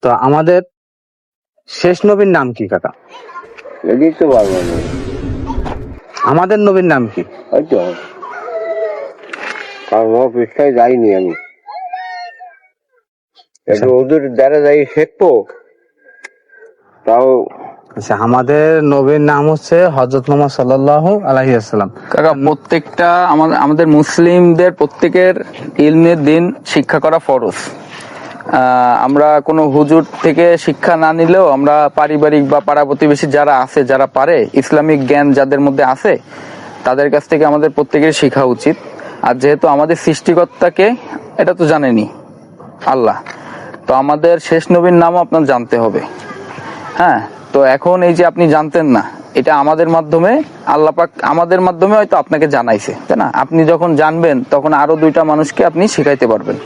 তো আমাদের শেষ নবীর নাম কি কাকা? এটাই তো পারবো না। আমাদের নবীর নাম কি? হয়তো কারণ পৃষ্ঠায় যাইনি আমি, একটু ওদের দ্বারা যাই শেখবো তাও। আচ্ছা, আমাদের নবীর নাম হচ্ছে হযরত মুহাম্মদ সাল্লাল্লাহু আলাইহি ওয়াসাল্লাম। কাকা প্রত্যেকটা আমাদের মুসলিমদের প্রত্যেকের ইলমের দিন শিক্ষা করা ফরজ। আমরা কোনো হুজুর থেকে শিক্ষা না নিলেও আমরা পারিবারিক বা পাড়া প্রতিবেশী যারা আছে, যারা পারে, ইসলামিক জ্ঞান যাদের মধ্যে আছে, তাদের কাছ থেকে আমাদের প্রত্যেকের শেখা উচিত। আর যেহেতু আমাদের সৃষ্টিকর্তাকে এটা তো জানেনি আল্লাহ, তো আমাদের শেষ নবীর নামও আপনার জানতে হবে। হ্যাঁ, তো এখন এই যে আপনি জানতেন না, এটা আমাদের মাধ্যমে আল্লাহ পাক আমাদের মাধ্যমে হয়তো আপনাকে জানাইছে, তাই না? আপনি যখন জানবেন তখন আরো 2টা মানুষকে আপনি শিখাইতে পারবেন।